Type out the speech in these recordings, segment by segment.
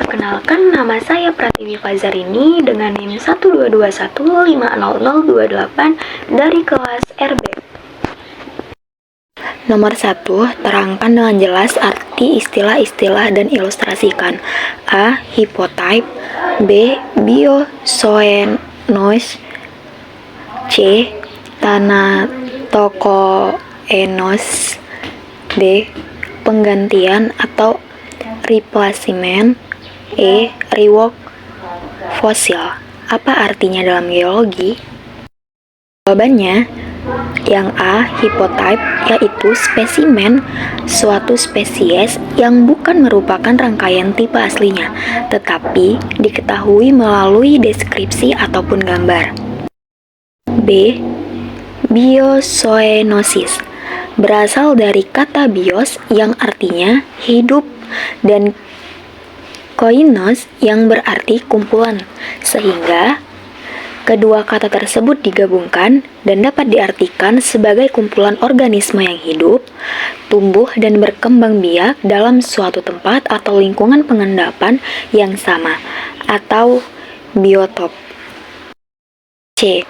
Perkenalkan, nama saya Pratiwi Fazarini dengan NIM 122150028 dari kelas RB. Nomor 1, terangkan dengan jelas arti istilah-istilah dan ilustrasikan. A. Hipotype. B. Bioszoenos. C. Thanatokoenos. D. Penggantian atau replacement. E. Rework fosil. Apa artinya dalam geologi? Jawabannya yang A. Hipotype, yaitu spesimen suatu spesies yang bukan merupakan rangkaian tipe aslinya, tetapi diketahui melalui deskripsi ataupun gambar. B. Bioszoenosis, berasal dari kata bios yang artinya hidup dan koinos yang berarti kumpulan, sehingga kedua kata tersebut digabungkan dan dapat diartikan sebagai kumpulan organisme yang hidup, tumbuh dan berkembang biak dalam suatu tempat atau lingkungan pengendapan yang sama, atau biotop. C.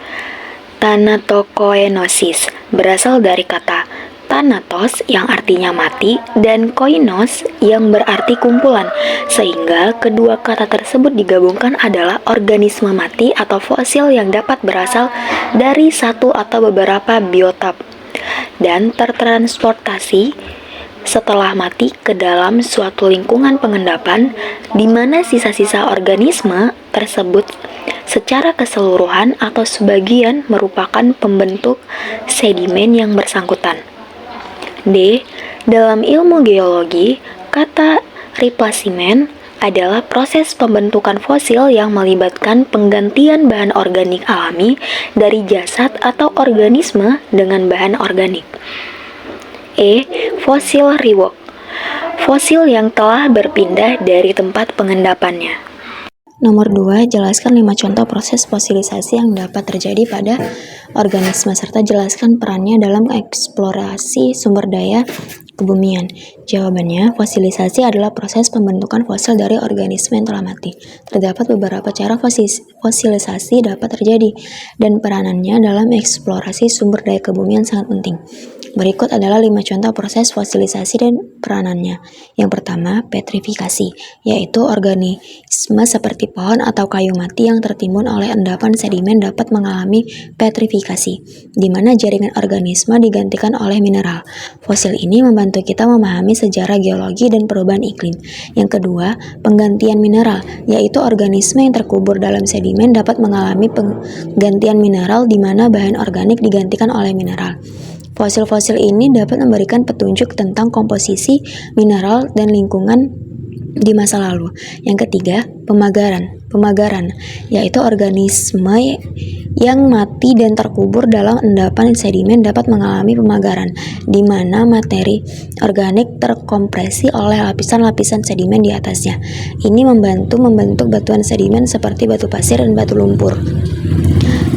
Thanatokoenosis, berasal dari kata thanatos yang artinya mati dan koinos yang berarti kumpulan, sehingga kedua kata tersebut digabungkan adalah organisme mati atau fosil yang dapat berasal dari satu atau beberapa biotop dan tertransportasi setelah mati ke dalam suatu lingkungan pengendapan di mana sisa-sisa organisme tersebut secara keseluruhan atau sebagian merupakan pembentuk sedimen yang bersangkutan. D. Dalam ilmu geologi, kata replacement adalah proses pembentukan fosil yang melibatkan penggantian bahan organik alami dari jasad atau organisme dengan bahan organik. E. Fossil rework, fosil yang telah berpindah dari tempat pengendapannya. Nomor 2, jelaskan 5 contoh proses fosilisasi yang dapat terjadi pada organisme serta jelaskan perannya dalam eksplorasi sumber daya kebumian. Jawabannya, fosilisasi adalah proses pembentukan fosil dari organisme yang telah mati. Terdapat beberapa cara fosilisasi dapat terjadi dan peranannya dalam eksplorasi sumber daya kebumian sangat penting. Berikut adalah 5 contoh proses fosilisasi dan peranannya. Yang pertama, petrifikasi, yaitu organisme seperti pohon atau kayu mati yang tertimbun oleh endapan sedimen dapat mengalami petrifikasi, di mana jaringan organisme digantikan oleh mineral. Fosil ini membantu kita memahami sejarah geologi dan perubahan iklim. Yang kedua, penggantian mineral, yaitu organisme yang terkubur dalam sedimen dapat mengalami penggantian mineral di mana bahan organik digantikan oleh mineral. Fosil-fosil ini dapat memberikan petunjuk tentang komposisi mineral dan lingkungan di masa lalu. Yang ketiga, pemagaran, yaitu organisme yang mati dan terkubur dalam endapan sedimen dapat mengalami pemagaran, di mana materi organik terkompresi oleh lapisan-lapisan sedimen di atasnya. Ini membantu membentuk batuan sedimen seperti batu pasir dan batu lumpur.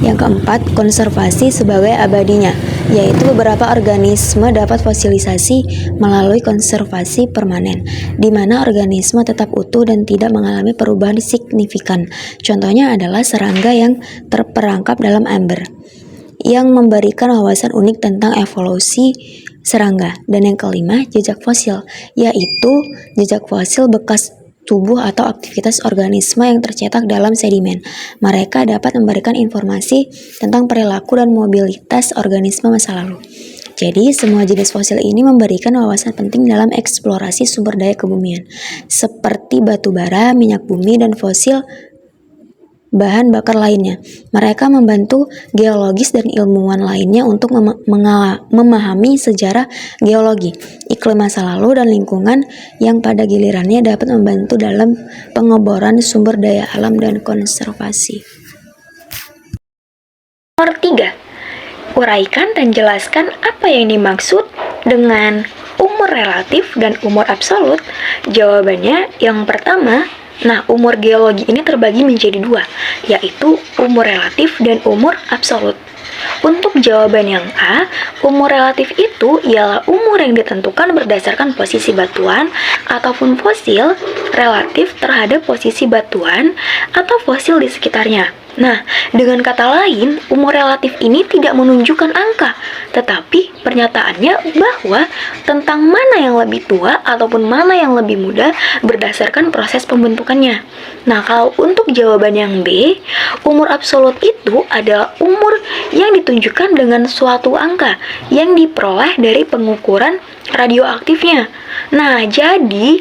Yang keempat, konservasi sebagai abadinya, yaitu beberapa organisme dapat fosilisasi melalui konservasi permanen, di mana organisme tetap utuh dan tidak mengalami perubahan signifikan. Contohnya adalah serangga yang terperangkap dalam ember, yang memberikan wawasan unik tentang evolusi serangga. Dan yang kelima, jejak fosil, yaitu jejak fosil bekas tubuh atau aktivitas organisme yang tercetak dalam sedimen. Mereka dapat memberikan informasi tentang perilaku dan mobilitas organisme masa lalu. Jadi, semua jenis fosil ini memberikan wawasan penting dalam eksplorasi sumber daya kebumian, seperti batu bara, minyak bumi, dan fosil bahan bakar lainnya. Mereka membantu geologis dan ilmuwan lainnya untuk memahami sejarah geologi, iklim masa lalu, dan lingkungan yang pada gilirannya dapat membantu dalam pengeboran sumber daya alam dan konservasi. Nomor 3. Uraikan dan jelaskan apa yang dimaksud dengan umur relatif dan umur absolut. Jawabannya yang pertama, umur geologi ini terbagi menjadi 2, yaitu umur relatif dan umur absolut. Untuk jawaban yang A, umur relatif itu ialah umur yang ditentukan berdasarkan posisi batuan ataupun fosil relatif terhadap posisi batuan atau fosil di sekitarnya. Nah, dengan kata lain, umur relatif ini tidak menunjukkan angka, tetapi pernyataannya bahwa tentang mana yang lebih tua ataupun mana yang lebih muda berdasarkan proses pembentukannya. Nah, kalau untuk jawaban yang B, umur absolut itu adalah umur yang ditunjukkan dengan suatu angka yang diperoleh dari pengukuran radioaktifnya. Nah, jadi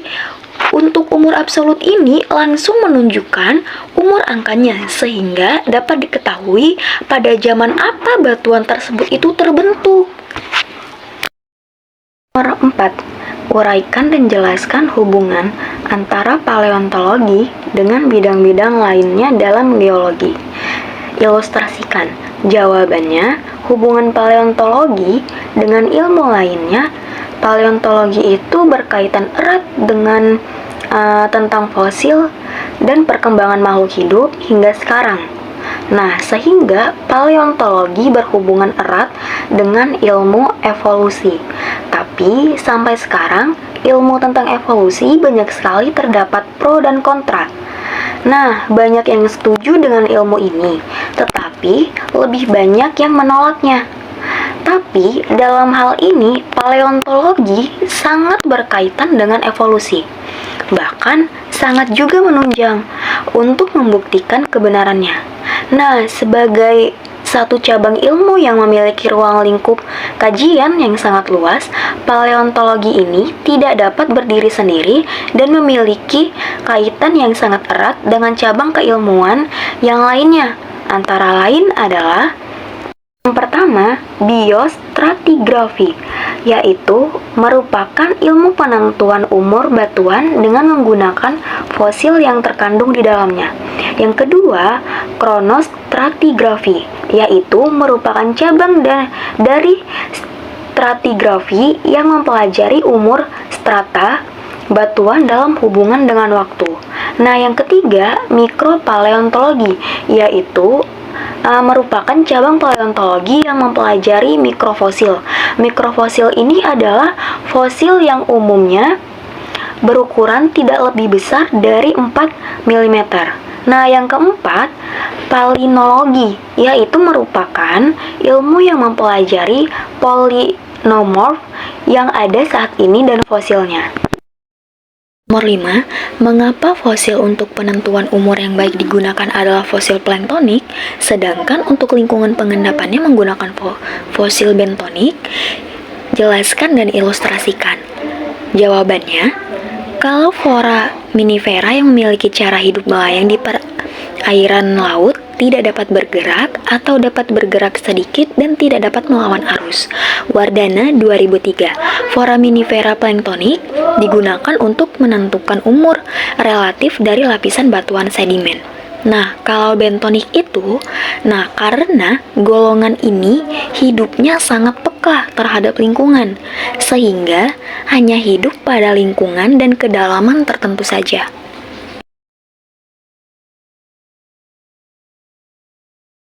untuk umur absolut ini langsung menunjukkan umur angkanya sehingga dapat diketahui pada zaman apa batuan tersebut itu terbentuk. Nomor 4. Uraikan dan jelaskan hubungan antara paleontologi dengan bidang-bidang lainnya dalam geologi. Ilustrasikan. Jawabannya, hubungan paleontologi dengan ilmu lainnya. Paleontologi itu berkaitan erat dengan tentang fosil dan perkembangan makhluk hidup hingga sekarang. Nah, sehingga paleontologi berhubungan erat dengan ilmu evolusi. Tapi sampai sekarang, ilmu tentang evolusi banyak sekali terdapat pro dan kontra. Nah, banyak yang setuju dengan ilmu ini, tetapi lebih banyak yang menolaknya. Tapi dalam hal ini, paleontologi sangat berkaitan dengan evolusi. Bahkan sangat juga menunjang untuk membuktikan kebenarannya. Nah, sebagai satu cabang ilmu yang memiliki ruang lingkup kajian yang sangat luas, paleontologi ini tidak dapat berdiri sendiri dan memiliki kaitan yang sangat erat dengan cabang keilmuan yang lainnya. Antara lain adalah yang pertama, biostratigrafi, yaitu merupakan ilmu penentuan umur batuan dengan menggunakan fosil yang terkandung di dalamnya. Yang kedua, kronostratigrafi, yaitu merupakan cabang dari stratigrafi yang mempelajari umur strata batuan dalam hubungan dengan waktu. Nah, yang ketiga, mikropaleontologi, yaitu merupakan cabang paleontologi yang mempelajari mikrofosil. Mikrofosil ini adalah fosil yang umumnya berukuran tidak lebih besar dari 4 mm. Nah, yang keempat, palinologi, yaitu merupakan ilmu yang mempelajari polinomorf yang ada saat ini dan fosilnya. Nomor 5, mengapa fosil untuk penentuan umur yang baik digunakan adalah fosil planktonik, sedangkan untuk lingkungan pengendapannya menggunakan fosil bentonik? Jelaskan dan ilustrasikan. Jawabannya, kalau foraminifera yang memiliki cara hidup melayang di perairan laut tidak dapat bergerak atau dapat bergerak sedikit dan tidak dapat melawan arus. Wardana 2003. Foraminifera planktonik digunakan untuk menentukan umur relatif dari lapisan batuan sedimen. Nah, kalau bentonik itu, karena golongan ini hidupnya sangat peka terhadap lingkungan, sehingga hanya hidup pada lingkungan dan kedalaman tertentu saja.